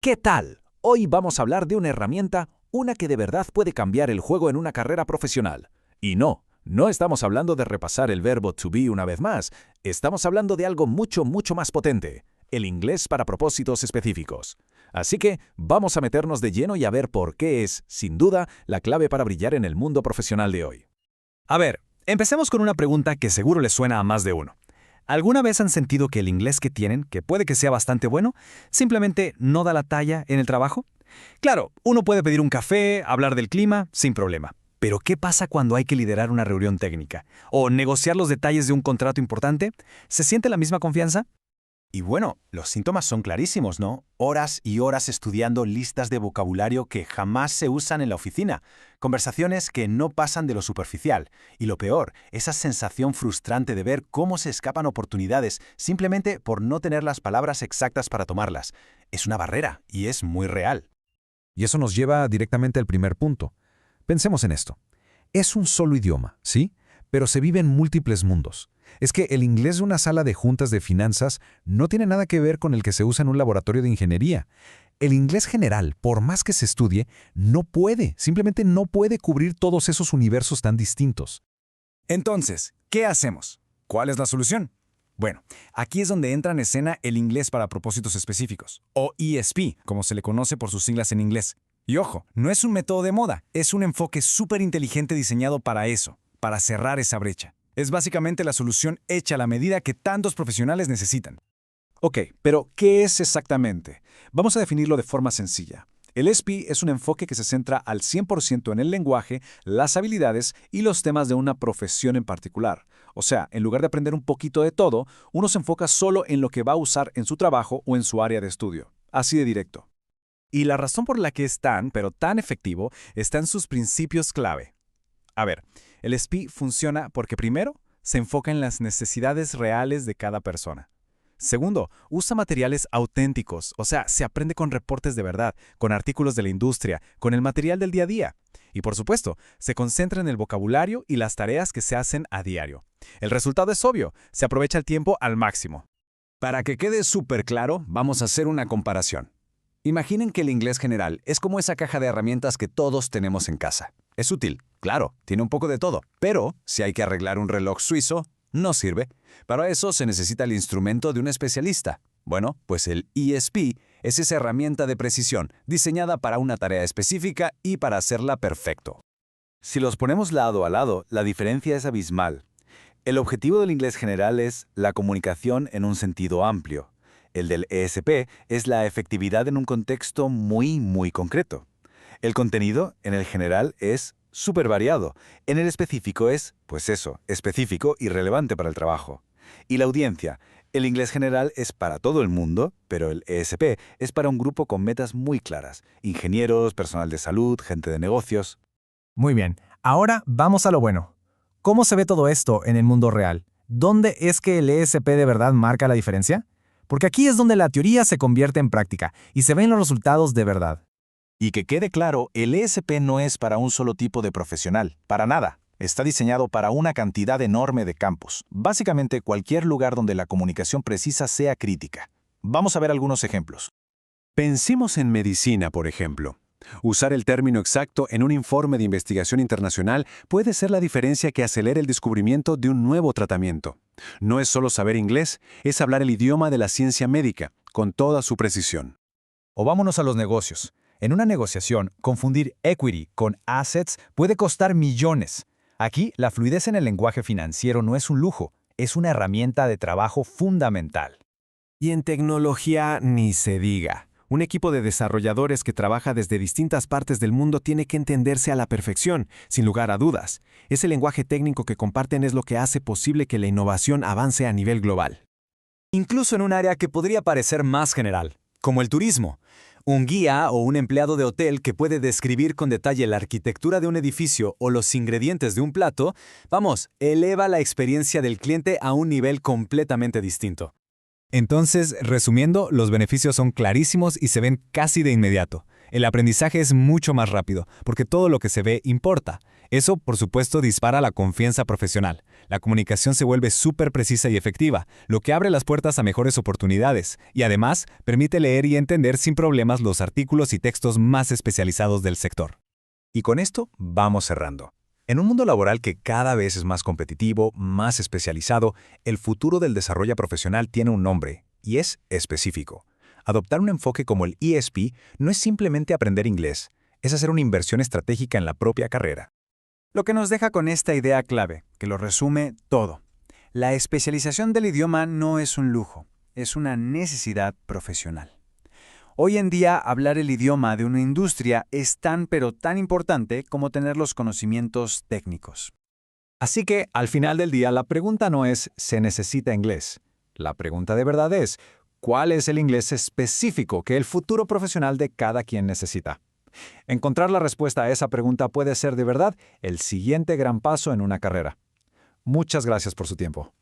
¿Qué tal? Hoy vamos a hablar de una herramienta, una que de verdad puede cambiar el juego en una carrera profesional. Y no estamos hablando de repasar el verbo to be una vez más, estamos hablando de algo mucho más potente, el inglés para propósitos específicos. Así que vamos a meternos de lleno y a ver por qué es, sin duda, la clave para brillar en el mundo profesional de hoy. A ver, empecemos con una pregunta que seguro les suena a más de uno. ¿Alguna vez han sentido que el inglés que tienen, que puede que sea bastante bueno, simplemente no da la talla en el trabajo? Claro, uno puede pedir un café, hablar del clima, sin problema. Pero ¿qué pasa cuando hay que liderar una reunión técnica? ¿O negociar los detalles de un contrato importante? ¿Se siente la misma confianza? Y bueno, los síntomas son clarísimos, ¿no? Horas y horas estudiando listas de vocabulario que jamás se usan en la oficina, conversaciones que no pasan de lo superficial, y lo peor, esa sensación frustrante de ver cómo se escapan oportunidades simplemente por no tener las palabras exactas para tomarlas. Es una barrera y es muy real. Y eso nos lleva directamente al primer punto. Pensemos en esto. Es un solo idioma, ¿sí? Pero se vive en múltiples mundos. Es que el inglés de una sala de juntas de finanzas no tiene nada que ver con el que se usa en un laboratorio de ingeniería. El inglés general, por más que se estudie, simplemente no puede cubrir todos esos universos tan distintos. Entonces, ¿qué hacemos? ¿Cuál es la solución? Bueno, aquí es donde entra en escena el inglés para propósitos específicos, o ESP, como se le conoce por sus siglas en inglés. Y ojo, no es un método de moda, es un enfoque súper inteligente diseñado para eso, para cerrar esa brecha. Es básicamente la solución hecha a la medida que tantos profesionales necesitan. Ok, pero ¿qué es exactamente? Vamos a definirlo de forma sencilla. El ESP es un enfoque que se centra al 100% en el lenguaje, las habilidades y los temas de una profesión en particular. O sea, en lugar de aprender un poquito de todo, uno se enfoca solo en lo que va a usar en su trabajo o en su área de estudio. Así de directo. Y la razón por la que es pero tan efectivo, está en sus principios clave. A ver, el ESP funciona porque primero, se enfoca en las necesidades reales de cada persona. Segundo, usa materiales auténticos, o sea, se aprende con reportes de verdad, con artículos de la industria, con el material del día a día. Y por supuesto, se concentra en el vocabulario y las tareas que se hacen a diario. El resultado es obvio, se aprovecha el tiempo al máximo. Para que quede súper claro, vamos a hacer una comparación. Imaginen que el inglés general es como esa caja de herramientas que todos tenemos en casa. Es útil, claro, tiene un poco de todo, pero si hay que arreglar un reloj suizo, no sirve. Para eso se necesita el instrumento de un especialista. Bueno, pues el ESP es esa herramienta de precisión, diseñada para una tarea específica y para hacerla perfecto. Si los ponemos lado a lado, la diferencia es abismal. El objetivo del inglés general es la comunicación en un sentido amplio. El del ESP es la efectividad en un contexto muy concreto. El contenido, en el general, es súper variado. En el específico es, pues eso, específico y relevante para el trabajo. Y la audiencia, el inglés general es para todo el mundo, pero el ESP es para un grupo con metas muy claras. Ingenieros, personal de salud, gente de negocios. Muy bien, ahora vamos a lo bueno. ¿Cómo se ve todo esto en el mundo real? ¿Dónde es que el ESP de verdad marca la diferencia? Porque aquí es donde la teoría se convierte en práctica y se ven los resultados de verdad. Y que quede claro, el ESP no es para un solo tipo de profesional, para nada. Está diseñado para una cantidad enorme de campos, básicamente cualquier lugar donde la comunicación precisa sea crítica. Vamos a ver algunos ejemplos. Pensemos en medicina, por ejemplo. Usar el término exacto en un informe de investigación internacional puede ser la diferencia que acelere el descubrimiento de un nuevo tratamiento. No es solo saber inglés, es hablar el idioma de la ciencia médica, con toda su precisión. O vámonos a los negocios. En una negociación, confundir equity con assets puede costar millones. Aquí, la fluidez en el lenguaje financiero no es un lujo, es una herramienta de trabajo fundamental. Y en tecnología ni se diga. Un equipo de desarrolladores que trabaja desde distintas partes del mundo tiene que entenderse a la perfección, sin lugar a dudas. Ese lenguaje técnico que comparten es lo que hace posible que la innovación avance a nivel global. Incluso en un área que podría parecer más general, como el turismo. Un guía o un empleado de hotel que puede describir con detalle la arquitectura de un edificio o los ingredientes de un plato, eleva la experiencia del cliente a un nivel completamente distinto. Entonces, resumiendo, los beneficios son clarísimos y se ven casi de inmediato. El aprendizaje es mucho más rápido, porque todo lo que se ve importa. Eso, por supuesto, dispara la confianza profesional. La comunicación se vuelve súper precisa y efectiva, lo que abre las puertas a mejores oportunidades y además permite leer y entender sin problemas los artículos y textos más especializados del sector. Y con esto vamos cerrando. En un mundo laboral que cada vez es más competitivo, más especializado, el futuro del desarrollo profesional tiene un nombre, y es específico. Adoptar un enfoque como el ESP no es simplemente aprender inglés, es hacer una inversión estratégica en la propia carrera. Lo que nos deja con esta idea clave, que lo resume todo. La especialización del idioma no es un lujo, es una necesidad profesional. Hoy en día, hablar el idioma de una industria es tan pero tan importante como tener los conocimientos técnicos. Así que, al final del día, la pregunta no es ¿se necesita inglés? La pregunta de verdad es ¿cuál es el inglés específico que el futuro profesional de cada quien necesita? Encontrar la respuesta a esa pregunta puede ser de verdad el siguiente gran paso en una carrera. Muchas gracias por su tiempo.